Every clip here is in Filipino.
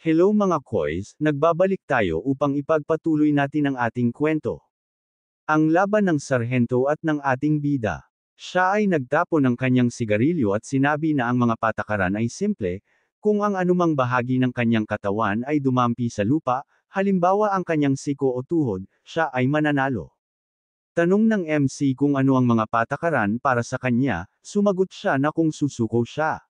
Hello mga koys, nagbabalik tayo upang ipagpatuloy natin ang ating kwento. Ang laban ng sarhento at ng ating bida. Siya ay nagtapon ng kanyang sigarilyo at sinabi na ang mga patakaran ay simple, kung ang anumang bahagi ng kanyang katawan ay dumampi sa lupa, halimbawa ang kanyang siko o tuhod, siya ay mananalo. Tanong ng MC kung ano ang mga patakaran para sa kanya, sumagot siya na kung susuko siya.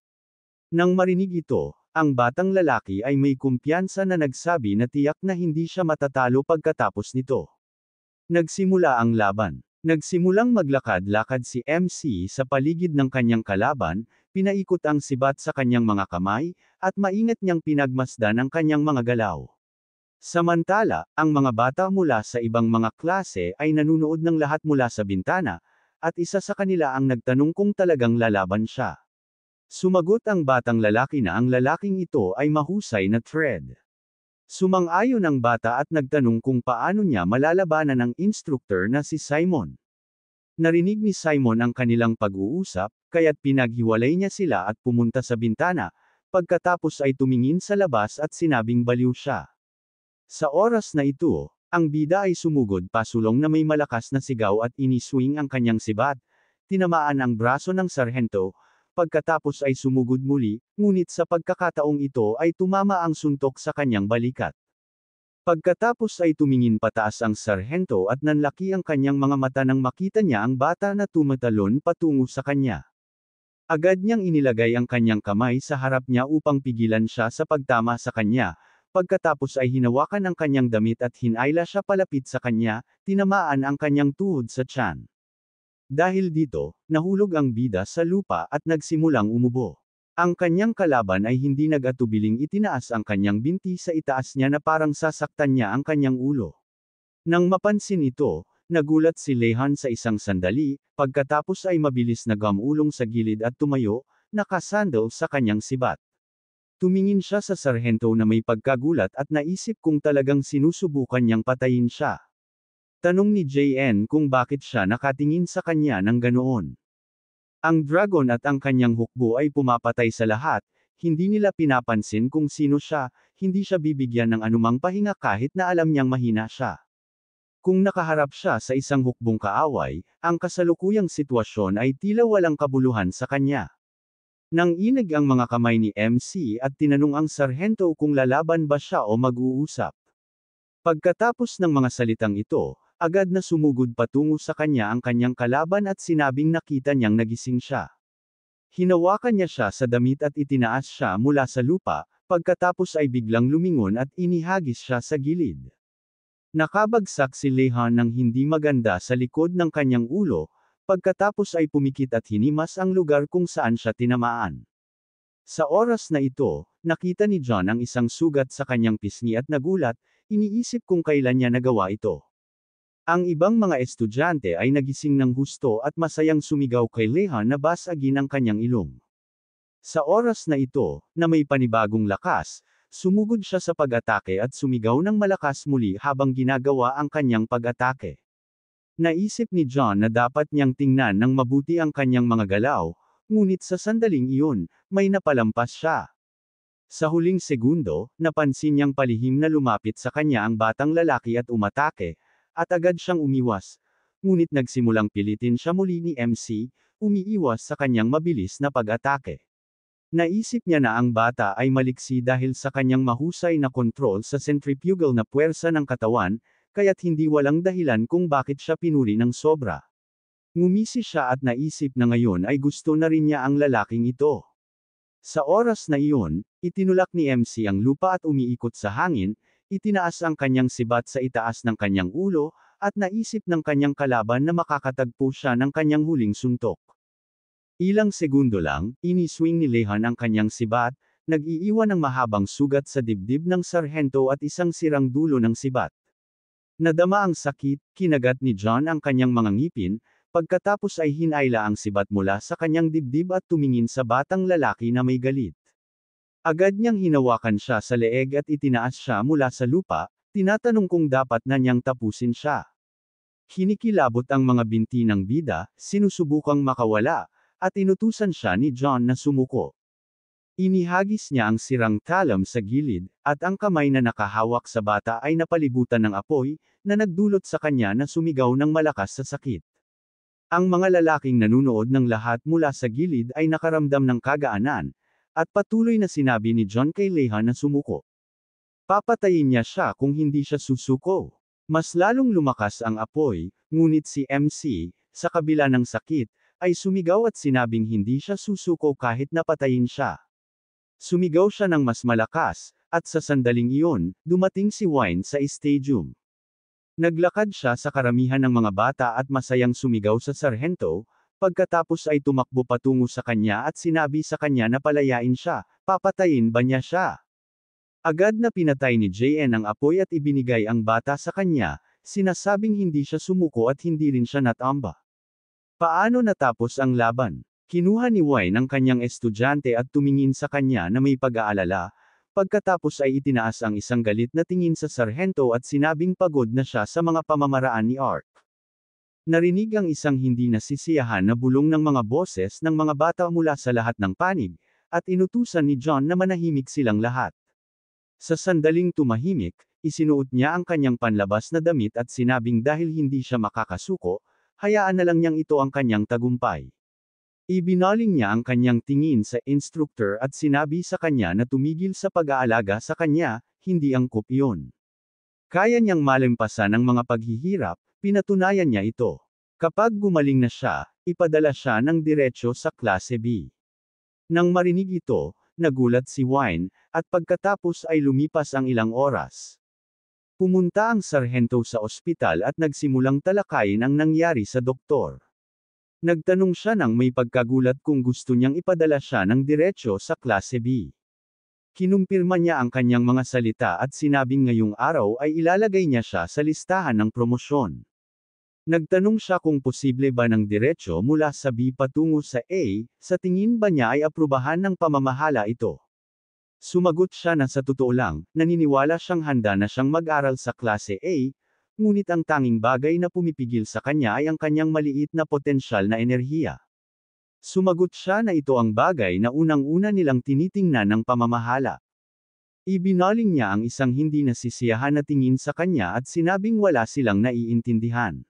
Nang marinig ito, ang batang lalaki ay may kumpiyansa na nagsabi na tiyak na hindi siya matatalo pagkatapos nito. Nagsimula ang laban. Nagsimulang maglakad-lakad si MC sa paligid ng kanyang kalaban, pinaikot ang sibat sa kanyang mga kamay, at maingat niyang pinagmasdan ang kanyang mga galaw. Samantala, ang mga bata mula sa ibang mga klase ay nanunood ng lahat mula sa bintana, at isa sa kanila ang nagtanong kung talagang lalaban siya. Sumagot ang batang lalaki na ang lalaking ito ay mahusay na thread. Sumang-ayon ang bata at nagtanong kung paano niya malalabanan ang instructor na si Simon. Narinig ni Simon ang kanilang pag-uusap, kaya't pinaghiwalay niya sila at pumunta sa bintana, pagkatapos ay tumingin sa labas at sinabing baliw siya. Sa oras na ito, ang bida ay sumugod pasulong na may malakas na sigaw at iniswing ang kanyang sibat, tinamaan ang braso ng sarhento, pagkatapos ay sumugod muli, ngunit sa pagkakataong ito ay tumama ang suntok sa kanyang balikat. Pagkatapos ay tumingin pataas ang sarhento at nanlaki ang kanyang mga mata nang makita niya ang bata na tumatalon patungo sa kanya. Agad niyang inilagay ang kanyang kamay sa harap niya upang pigilan siya sa pagtama sa kanya, pagkatapos ay hinawakan ang kanyang damit at hinayla siya palapit sa kanya, tinamaan ang kanyang tuhod sa tiyan. Dahil dito, nahulog ang bida sa lupa at nagsimulang umubo. Ang kanyang kalaban ay hindi nag-atubiling itinaas ang kanyang binti sa itaas niya na parang sasaktan niya ang kanyang ulo. Nang mapansin ito, nagulat si Lehan sa isang sandali, pagkatapos ay mabilis na gamulong sa gilid at tumayo, nakasandal sa kanyang sibat. Tumingin siya sa sarhento na may pagkagulat at naisip kung talagang sinusubukan niyang patayin siya. Tanong ni JN kung bakit siya nakatingin sa kanya ng ganoon. Ang dragon at ang kanyang hukbo ay pumapatay sa lahat, hindi nila pinapansin kung sino siya, hindi siya bibigyan ng anumang pahinga kahit na alam niyang mahina siya. Kung nakaharap siya sa isang hukbong kaaway, ang kasalukuyang sitwasyon ay tila walang kabuluhan sa kanya. Nang inig ang mga kamay ni MC at tinanong ang sarhento kung lalaban ba siya o mag-uusap. Pagkatapos ng mga salitang ito, agad na sumugod patungo sa kanya ang kanyang kalaban at sinabing nakita niyang nagising siya. Hinawakan niya siya sa damit at itinaas siya mula sa lupa, pagkatapos ay biglang lumingon at inihagis siya sa gilid. Nakabagsak si Lehan ng hindi maganda sa likod ng kanyang ulo, pagkatapos ay pumikit at hinimas ang lugar kung saan siya tinamaan. Sa oras na ito, nakita ni John ang isang sugat sa kanyang pisngi at nagulat, iniisip kung kailan niya nagawa ito. Ang ibang mga estudyante ay nagising ng husto at masayang sumigaw kay Lehan na basagin ang kanyang ilong. Sa oras na ito, na may panibagong lakas, sumugod siya sa pag-atake at sumigaw ng malakas muli habang ginagawa ang kanyang pag-atake. Naisip ni John na dapat niyang tingnan ng mabuti ang kanyang mga galaw, ngunit sa sandaling iyon, may napalampas siya. Sa huling segundo, napansin niyang palihim na lumapit sa kanya ang batang lalaki at umatake, at agad siyang umiwas. Ngunit nagsimulang pilitin siya muli ni MC, umiiwas sa kanyang mabilis na pag-atake. Naisip niya na ang bata ay maliksi dahil sa kanyang mahusay na kontrol sa centrifugal na puwersa ng katawan, kaya't hindi walang dahilan kung bakit siya pinuri ng sobra. Ngumisi siya at naisip na ngayon ay gusto na rin niya ang lalaking ito. Sa oras na iyon, itinulak ni MC ang lupa at umiikot sa hangin, itinaas ang kanyang sibat sa itaas ng kanyang ulo, at naisip ng kanyang kalaban na makakatagpo siya ng kanyang huling suntok. Ilang segundo lang, iniswing ni Lehan ang kanyang sibat, nag-iiwan ng mahabang sugat sa dibdib ng sarhento at isang sirang dulo ng sibat. Nadama ang sakit, kinagat ni John ang kanyang mga ngipin, pagkatapos ay hinayla ang sibat mula sa kanyang dibdib at tumingin sa batang lalaki na may galit. Agad niyang hinawakan siya sa leeg at itinaas siya mula sa lupa, tinatanong kung dapat na niyang tapusin siya. Kinikilabot ang mga binti ng bida, sinusubukang makawala, at inutusan siya ni John na sumuko. Inihagis niya ang sirang talam sa gilid, at ang kamay na nakahawak sa bata ay napalibutan ng apoy, na nagdulot sa kanya na sumigaw ng malakas sa sakit. Ang mga lalaking nanunood ng lahat mula sa gilid ay nakaramdam ng kagaanan, at patuloy na sinabi ni John kay Leha na sumuko. Papatayin niya siya kung hindi siya susuko. Mas lalong lumakas ang apoy, ngunit si MC, sa kabila ng sakit, ay sumigaw at sinabing hindi siya susuko kahit napatayin siya. Sumigaw siya ng mas malakas, at sa sandaling iyon, dumating si Wine sa stadium. Naglakad siya sa karamihan ng mga bata at masayang sumigaw sa sarhento, pagkatapos ay tumakbo patungo sa kanya at sinabi sa kanya na palayain siya, papatayin ba niya siya? Agad na pinatay ni JN ang apoy at ibinigay ang bata sa kanya, sinasabing hindi siya sumuko at hindi rin siya natamba. Paano natapos ang laban? Kinuha ni Wine ang kanyang estudyante at tumingin sa kanya na may pag-aalala, pagkatapos ay itinaas ang isang galit na tingin sa sarhento at sinabing pagod na siya sa mga pamamaraan ni Ark. Narinig ang isang hindi nasisiyahan na bulong ng mga boses ng mga bata mula sa lahat ng panig, at inutusan ni John na manahimik silang lahat. Sa sandaling tumahimik, isinuot niya ang kanyang panlabas na damit at sinabing dahil hindi siya makakasuko, hayaan na lang niyang ito ang kanyang tagumpay. Ibinaling niya ang kanyang tingin sa instructor at sinabi sa kanya na tumigil sa pag-aalaga sa kanya, hindi angkop iyon. Kaya niyang malampasan ang mga paghihirap, pinatunayan niya ito. Kapag gumaling na siya, ipadala siya ng diretsyo sa klase B. Nang marinig ito, nagulat si Wine, at pagkatapos ay lumipas ang ilang oras. Pumunta ang sarhento sa ospital at nagsimulang talakayin ang nangyari sa doktor. Nagtanong siya ng may pagkagulat kung gusto niyang ipadala siya ng diretsyo sa klase B. Kinumpirma niya ang kanyang mga salita at sinabing ngayong araw ay ilalagay niya siya sa listahan ng promosyon. Nagtanong siya kung posible ba ng diretsyo mula sa B patungo sa A, sa tingin ba niya ay aprubahan ng pamamahala ito. Sumagot siya na sa totoo lang, naniniwala siyang handa na siyang mag-aral sa klase A, ngunit ang tanging bagay na pumipigil sa kanya ay ang kanyang maliit na potensyal na enerhiya. Sumagot siya na ito ang bagay na unang-una nilang tinitingnan ng pamamahala. Ibinaling niya ang isang hindi nasisiyahan na tingin sa kanya at sinabing wala silang naiintindihan.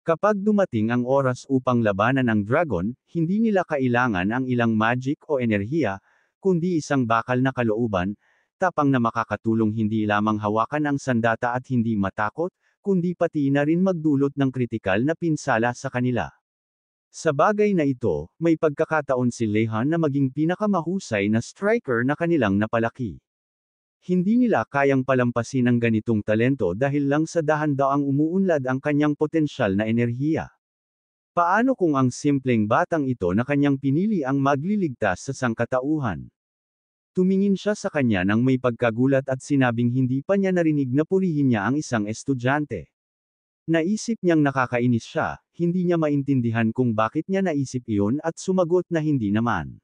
Kapag dumating ang oras upang labanan ang dragon, hindi nila kailangan ang ilang magic o enerhiya, kundi isang bakal na kalooban, tapang na makakatulong hindi lamang hawakan ang sandata at hindi matakot, kundi pati na rin magdulot ng kritikal na pinsala sa kanila. Sa bagay na ito, may pagkakataon si Lehan na maging pinakamahusay na striker na kanilang napalaki. Hindi nila kayang palampasin ang ganitong talento dahil lang sa dahan-daang umuunlad ang kanyang potensyal na enerhiya. Paano kung ang simpleng batang ito na kanyang pinili ang magliligtas sa sangkatauhan? Tumingin siya sa kanya nang may pagkagulat at sinabing hindi pa niya narinig na purihin niya ang isang estudyante. Naisip niyang nakakainis siya, hindi niya maintindihan kung bakit niya naisip iyon at sumagot na hindi naman.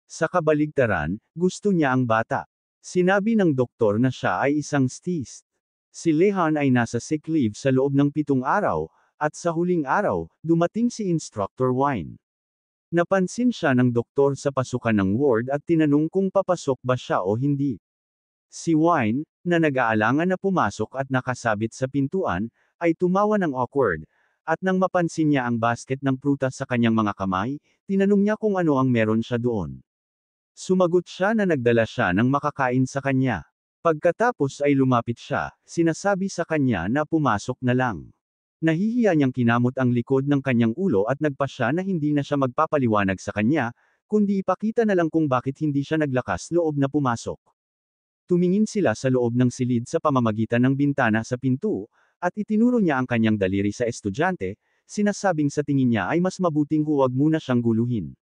Sa kabaligtaran, gusto niya ang bata. Sinabi ng doktor na siya ay isang STIST. Si Lehan ay nasa sick leave sa loob ng 7 araw, at sa huling araw, dumating si Instructor Wine. Napansin siya ng doktor sa pasukan ng ward at tinanong kung papasok ba siya o hindi. Si Wine, na nag-aalangan na pumasok at nakasabit sa pintuan, ay tumawa ng awkward, at nang mapansin niya ang basket ng prutas sa kanyang mga kamay, tinanong niya kung ano ang meron siya doon. Sumagot siya na nagdala siya ng makakain sa kanya. Pagkatapos ay lumapit siya, sinasabi sa kanya na pumasok na lang. Nahihiya niyang kinamot ang likod ng kanyang ulo at nagpa siya na hindi na siya magpapaliwanag sa kanya, kundi ipakita na lang kung bakit hindi siya naglakas loob na pumasok. Tumingin sila sa loob ng silid sa pamamagitan ng bintana sa pinto, at itinuro niya ang kanyang daliri sa estudyante, sinasabing sa tingin niya ay mas mabuting huwag muna siyang guluhin.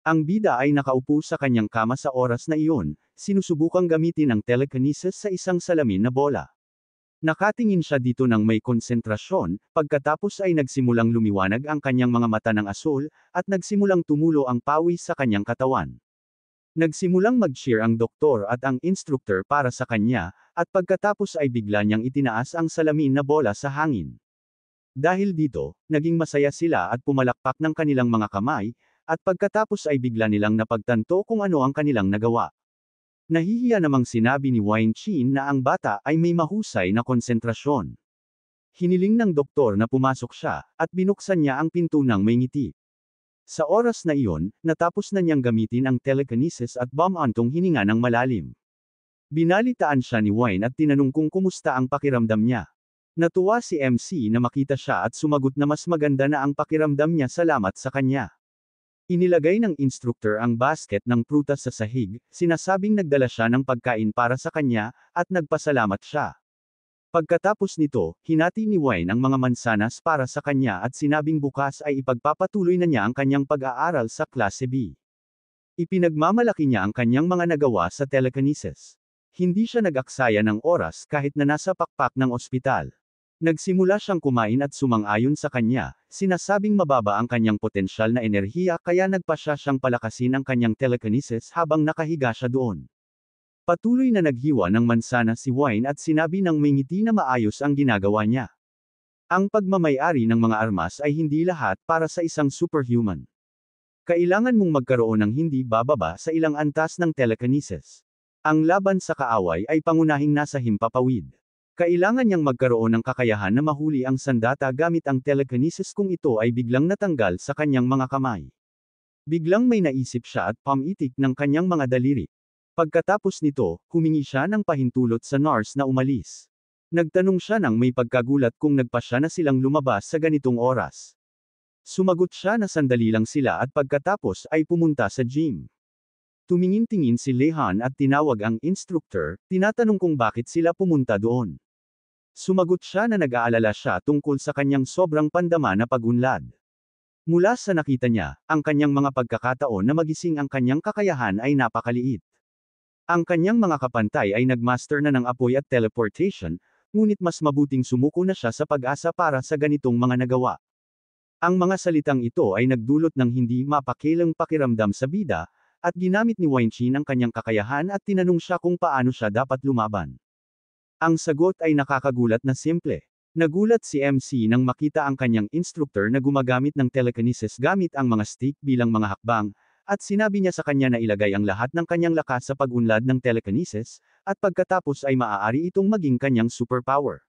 Ang bida ay nakaupo sa kanyang kama sa oras na iyon, sinusubukang gamitin ang telekinesis sa isang salamin na bola. Nakatingin siya dito ng may konsentrasyon, pagkatapos ay nagsimulang lumiwanag ang kanyang mga mata ng asul, at nagsimulang tumulo ang pawis sa kanyang katawan. Nagsimulang mag-cheer ang doktor at ang instructor para sa kanya, at pagkatapos ay bigla niyang itinaas ang salamin na bola sa hangin. Dahil dito, naging masaya sila at pumalakpak ng kanilang mga kamay, at pagkatapos ay bigla nilang napagtanto kung ano ang kanilang nagawa. Nahihiya namang sinabi ni Wine Chin na ang bata ay may mahusay na konsentrasyon. Hiniling ng doktor na pumasok siya, at binuksan niya ang pinto ng may ngiti. Sa oras na iyon, natapos na niyang gamitin ang telekinesis at bumantong hininga ng malalim. Binalitaan siya ni Wine at tinanong kung kumusta ang pakiramdam niya. Natuwa si MC na makita siya at sumagot na mas maganda na ang pakiramdam niya salamat sa kanya. Inilagay ng instructor ang basket ng prutas sa sahig, sinasabing nagdala siya ng pagkain para sa kanya, at nagpasalamat siya. Pagkatapos nito, hinati ni Wine ang mga mansanas para sa kanya at sinabing bukas ay ipagpapatuloy na niya ang kanyang pag-aaral sa klase B. Ipinagmamalaki niya ang kanyang mga nagawa sa telekinesis. Hindi siya nag-aksaya ng oras kahit na nasa pakpak ng ospital. Nagsimula siyang kumain at sumang-ayon sa kanya, sinasabing mababa ang kanyang potensyal na enerhiya kaya nagpasya siyang palakasin ang kanyang telekinesis habang nakahiga siya doon. Patuloy na naghiwa ng mansana si Wine at sinabi ng may ngiti na maayos ang ginagawa niya. Ang pagmamay-ari ng mga armas ay hindi lahat para sa isang superhuman. Kailangan mong magkaroon ng hindi bababa sa ilang antas ng telekinesis. Ang laban sa kaaway ay pangunahing nasa himpapawid. Kailangan niyang magkaroon ng kakayahan na mahuli ang sandata gamit ang telekinesis kung ito ay biglang natanggal sa kanyang mga kamay. Biglang may naisip siya at pamitik ng kanyang mga daliri. Pagkatapos nito, humingi siya ng pahintulot sa nurse na umalis. Nagtanong siya ng may pagkagulat kung nagpasya na silang lumabas sa ganitong oras. Sumagot siya na sandali lang sila at pagkatapos ay pumunta sa gym. Tumingin-tingin si Lehan at tinawag ang instructor, tinatanong kung bakit sila pumunta doon. Sumagot siya na nag-aalala siya tungkol sa kanyang sobrang pandama na pag-unlad. Mula sa nakita niya, ang kanyang mga pagkakataon na magising ang kanyang kakayahan ay napakaliit. Ang kanyang mga kapantay ay nagmaster na ng apoy at teleportation, ngunit mas mabuting sumuko na siya sa pag-asa para sa ganitong mga nagawa. Ang mga salitang ito ay nagdulot ng hindi mapakilang pakiramdam sa bida, at ginamit ni Wine Chin ang kanyang kakayahan at tinanong siya kung paano siya dapat lumaban. Ang sagot ay nakakagulat na simple. Nagulat si MC nang makita ang kanyang instructor na gumagamit ng telekinesis gamit ang mga stick bilang mga hakbang, at sinabi niya sa kanya na ilagay ang lahat ng kanyang lakas sa pag-unlad ng telekinesis, at pagkatapos ay maaari itong maging kanyang superpower.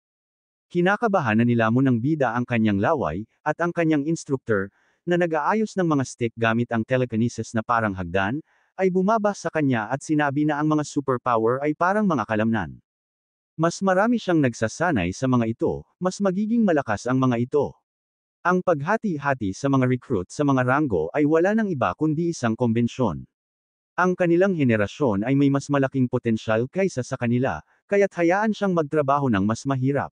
Kinakabahan na nilamon ng bida ang kanyang laway, at ang kanyang instructor, na nag-aayos ng mga stick gamit ang telekinesis na parang hagdan, ay bumaba sa kanya at sinabi na ang mga superpower ay parang mga kalamnan. Mas marami siyang nagsasanay sa mga ito, mas magiging malakas ang mga ito. Ang paghati-hati sa mga recruit sa mga ranggo ay wala nang iba kundi isang kombensyon. Ang kanilang henerasyon ay may mas malaking potensyal kaysa sa kanila, kaya't hayaan siyang magtrabaho ng mas mahirap.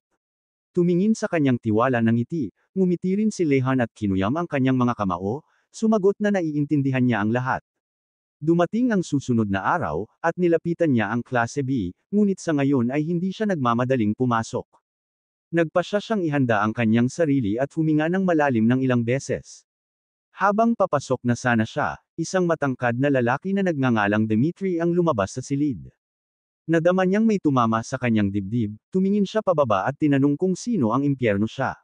Tumingin sa kanyang tiwala ng ngiti, ngumiti rin si Lehan at kinuyam ang kanyang mga kamao, sumagot na naiintindihan niya ang lahat. Dumating ang susunod na araw, at nilapitan niya ang klase B, ngunit sa ngayon ay hindi siya nagmamadaling pumasok. Nagpasya siyang ihanda ang kanyang sarili at huminga ng malalim ng ilang beses. Habang papasok na sana siya, isang matangkad na lalaki na nagngangalang Dimitri ang lumabas sa silid. Nadama niyang may tumama sa kanyang dibdib, tumingin siya pababa at tinanong kung sino ang impyerno siya.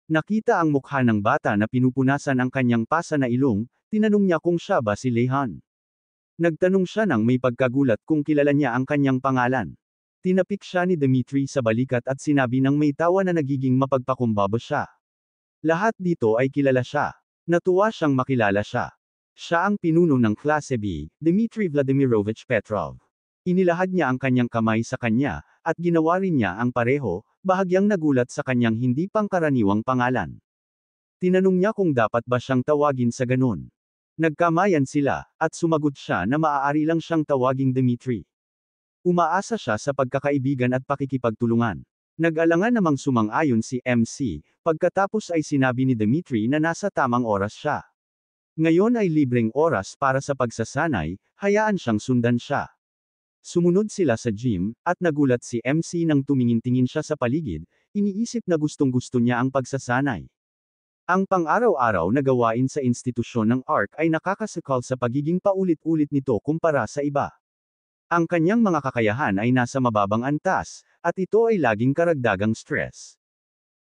Nakita ang mukha ng bata na pinupunasan ang kanyang pasa na ilong, tinanong niya kung siya ba si Lehan. Nagtanong siya nang may pagkagulat kung kilala niya ang kanyang pangalan. Tinapik siya ni Dimitri sa balikat at sinabi ng may tawa na nagiging mapagpakumbaba siya. Lahat dito ay kilala siya. Natuwa siyang makilala siya. Siya ang pinuno ng klase B, Dmitry Vladimirovich Petrov. Inilahad niya ang kanyang kamay sa kanya, at ginawa rin niya ang pareho, bahagyang nagulat sa kanyang hindi pangkaraniwang pangalan. Tinanong niya kung dapat ba siyang tawagin sa ganun. Nagkamayan sila, at sumagot siya na maaari lang siyang tawaging Dimitri. Umaasa siya sa pagkakaibigan at pakikipagtulungan. Nag-alangan namang sumang-ayon si MC, pagkatapos ay sinabi ni Dimitri na nasa tamang oras siya. Ngayon ay libreng oras para sa pagsasanay, hayaan siyang sundan siya. Sumunod sila sa gym, at nagulat si MC nang tumingin-tingin siya sa paligid, iniisip na gustong-gusto niya ang pagsasanay. Ang pang-araw-araw na gawain sa institusyon ng ARC ay nakakasakal sa pagiging paulit-ulit nito kumpara sa iba. Ang kanyang mga kakayahan ay nasa mababang antas, at ito ay laging karagdagang stress.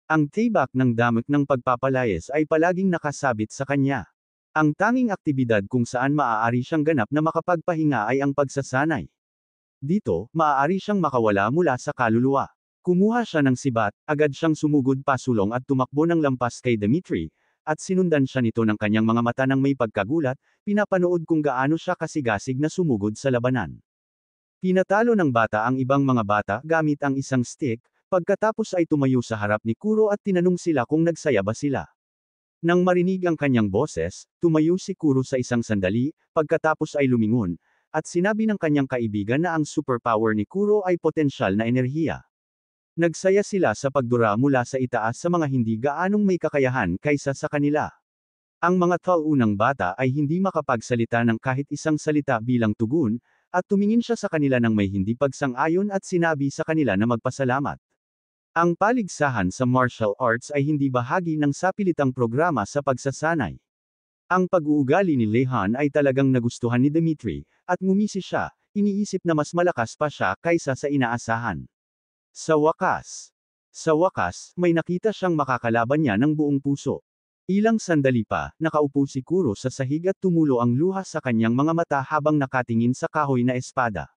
Ang tibak ng damit ng pagpapalayas ay palaging nakasabit sa kanya. Ang tanging aktibidad kung saan maaari siyang ganap na makapagpahinga ay ang pagsasanay. Dito, maaari siyang makawala mula sa kaluluwa. Kumuha siya ng sibat, agad siyang sumugod pasulong at tumakbo ng lampas kay Dmitri, at sinundan siya nito ng kanyang mga mata ng may pagkagulat, pinapanood kung gaano siya kasigasig na sumugod sa labanan. Pinatalo ng bata ang ibang mga bata gamit ang isang stick, pagkatapos ay tumayo sa harap ni Kuro at tinanong sila kung nagsaya ba sila. Nang marinig ang kanyang boses, tumayo si Kuro sa isang sandali, pagkatapos ay lumingon, at sinabi ng kanyang kaibigan na ang superpower ni Kuro ay potensyal na enerhiya. Nagsaya sila sa pagdura mula sa itaas sa mga hindi gaanong may kakayahan kaysa sa kanila. Ang mga taunang bata ay hindi makapagsalita ng kahit isang salita bilang tugon, at tumingin siya sa kanila ng may hindi pagsang-ayon at sinabi sa kanila na magpasalamat. Ang paligsahan sa martial arts ay hindi bahagi ng sapilitang programa sa pagsasanay. Ang pag-uugali ni Lehan ay talagang nagustuhan ni Dmitri, at ngumisi siya, iniisip na mas malakas pa siya kaysa sa inaasahan. Sa wakas, may nakita siyang makakalaban niya ng buong puso. Ilang sandali pa, nakaupo si Kuro sa sahig at tumulo ang luha sa kanyang mga mata habang nakatingin sa kahoy na espada.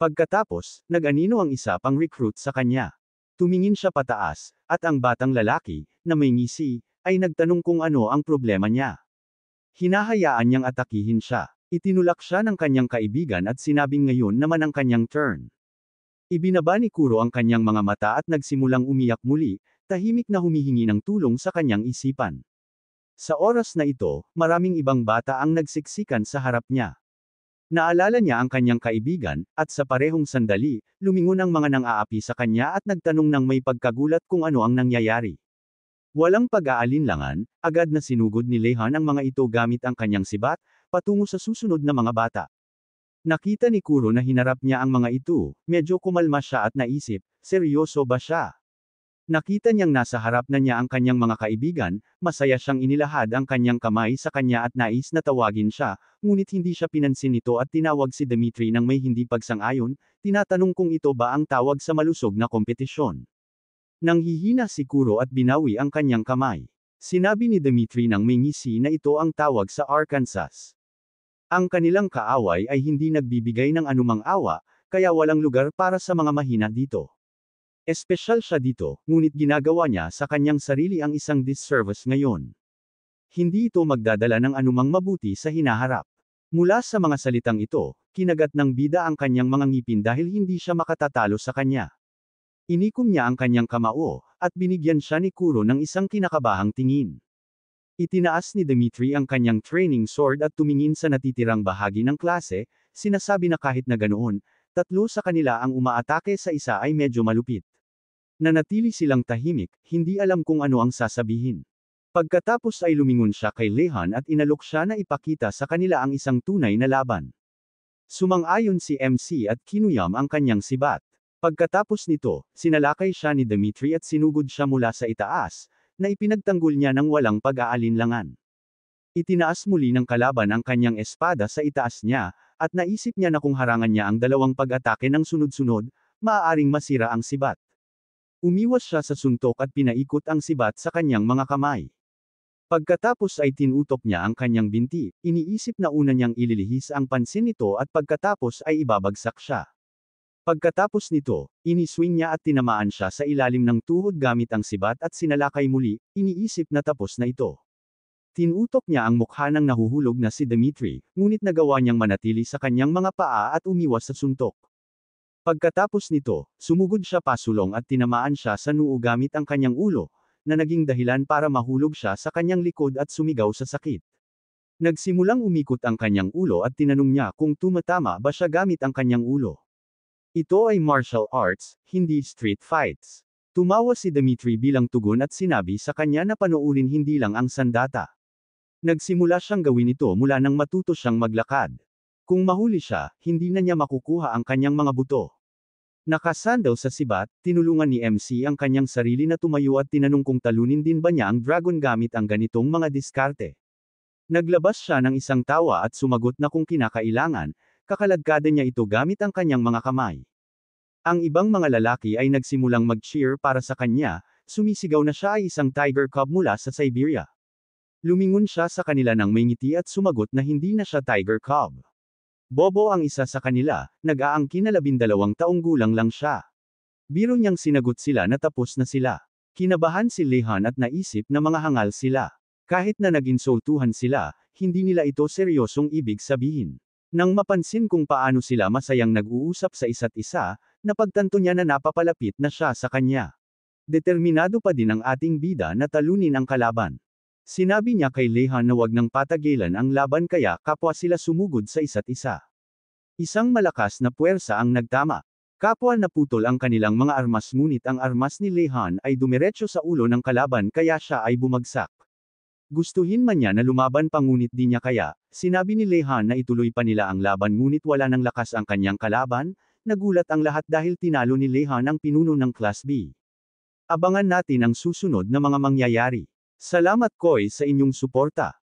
Pagkatapos, nag-anino ang isa pang recruit sa kanya. Tumingin siya pataas, at ang batang lalaki, na may ngisi, ay nagtanong kung ano ang problema niya. Hinahayaan niyang atakihin siya. Itinulak siya ng kanyang kaibigan at sinabing ngayon naman ang kanyang turn. Ibinaba ni Kuro ang kanyang mga mata at nagsimulang umiyak muli, tahimik na humihingi ng tulong sa kanyang isipan. Sa oras na ito, maraming ibang bata ang nagsiksikan sa harap niya. Naalala niya ang kanyang kaibigan, at sa parehong sandali, lumingon ang mga nang-aapi sa kanya at nagtanong ng may pagkagulat kung ano ang nangyayari. Walang pag-aalinlangan, agad na sinugod ni Lehan ang mga ito gamit ang kanyang sibat, patungo sa susunod na mga bata. Nakita ni Kuro na hinarap niya ang mga ito, medyo kumalma siya at naisip, seryoso ba siya? Nakita niyang nasa harap na niya ang kanyang mga kaibigan, masaya siyang inilahad ang kanyang kamay sa kanya at nais na tawagin siya, ngunit hindi siya pinansin nito at tinawag si Dmitri ng may hindi pagsang-ayon, tinatanong kung ito ba ang tawag sa malusog na kompetisyon. Nanghihina si Kuro at binawi ang kanyang kamay. Sinabi ni Dmitri ng may ngisi na ito ang tawag sa Arkansas. Ang kanilang kaaway ay hindi nagbibigay ng anumang awa, kaya walang lugar para sa mga mahina dito. Espesyal siya dito, ngunit ginagawa niya sa kanyang sarili ang isang disservice ngayon. Hindi ito magdadala ng anumang mabuti sa hinaharap. Mula sa mga salitang ito, kinagat ng bida ang kanyang mga ngipin dahil hindi siya makatatalo sa kanya. Inikom niya ang kanyang kamao, at binigyan siya ni Kuro ng isang kinakabahang tingin. Itinaas ni Dmitri ang kanyang training sword at tumingin sa natitirang bahagi ng klase, sinasabi na kahit na ganoon, tatlo sa kanila ang umaatake sa isa ay medyo malupit. Nanatili silang tahimik, hindi alam kung ano ang sasabihin. Pagkatapos ay lumingon siya kay Lehan at inalok siya na ipakita sa kanila ang isang tunay na laban. Sumang-ayon si MC at kinuyam ang kanyang sibat. Pagkatapos nito, sinalakay siya ni Dmitri at sinugod siya mula sa itaas, na ipinagtanggol niya ng walang pag-aalinlangan. Itinaas muli ng kalaban ang kanyang espada sa itaas niya, at naisip niya na kung harangan niya ang dalawang pag-atake ng sunod-sunod, maaaring masira ang sibat. Umiwas siya sa suntok at pinaikot ang sibat sa kanyang mga kamay. Pagkatapos ay tinutok niya ang kanyang binti, iniisip na una niyang ililihis ang pansin nito at pagkatapos ay ibabagsak siya. Pagkatapos nito, iniswing niya at tinamaan siya sa ilalim ng tuhod gamit ang sibat at sinalakay muli, iniisip na tapos na ito. Tinutok niya ang mukha ng nahuhulog na si Dmitri, ngunit nagawa niyang manatili sa kanyang mga paa at umiwas sa suntok. Pagkatapos nito, sumugod siya pasulong at tinamaan siya sa noo gamit ang kanyang ulo, na naging dahilan para mahulog siya sa kanyang likod at sumigaw sa sakit. Nagsimulang umikot ang kanyang ulo at tinanong niya kung tumatama ba siya gamit ang kanyang ulo. Ito ay martial arts, hindi street fights. Tumawa si Dmitri bilang tugon at sinabi sa kanya na panoorin hindi lang ang sandata. Nagsimula siyang gawin ito mula nang matuto siyang maglakad. Kung mahuli siya, hindi na niya makukuha ang kanyang mga buto. Nakasandal sa sibat, tinulungan ni MC ang kanyang sarili na tumayo at tinanong kung talunin din ba niya ang dragon gamit ang ganitong mga diskarte. Naglabas siya ng isang tawa at sumagot na kung kinakailangan, kakaladkada niya ito gamit ang kanyang mga kamay. Ang ibang mga lalaki ay nagsimulang mag-cheer para sa kanya, sumisigaw na siya ay isang tiger cub mula sa Siberia. Lumingon siya sa kanila ng may ngiti at sumagot na hindi na siya tiger cub. Bobo ang isa sa kanila, nag-aangkin na 12 taong gulang lang siya. Biro niyang sinagot sila na tapos na sila. Kinabahan si Lehan at naisip na mga hangal sila. Kahit na nag-insultuhan sila, hindi nila ito seryosong ibig sabihin. Nang mapansin kung paano sila masayang nag-uusap sa isa't isa, napagtanto niya na napapalapit na siya sa kanya. Determinado pa din ang ating bida na talunin ang kalaban. Sinabi niya kay Lehan na wag nang patagilan ang laban kaya kapwa sila sumugod sa isa't isa. Isang malakas na puwersa ang nagtama. Kapwa naputol ang kanilang mga armas ngunit ang armas ni Lehan ay dumiretso sa ulo ng kalaban kaya siya ay bumagsak. Gustuhin man niya na lumaban pa ngunit di niya kaya, sinabi ni Lehan na ituloy pa nila ang laban ngunit wala ng lakas ang kanyang kalaban, nagulat ang lahat dahil tinalo ni Lehan ang pinuno ng Class B. Abangan natin ang susunod na mga mangyayari. Salamat Koy sa inyong suporta.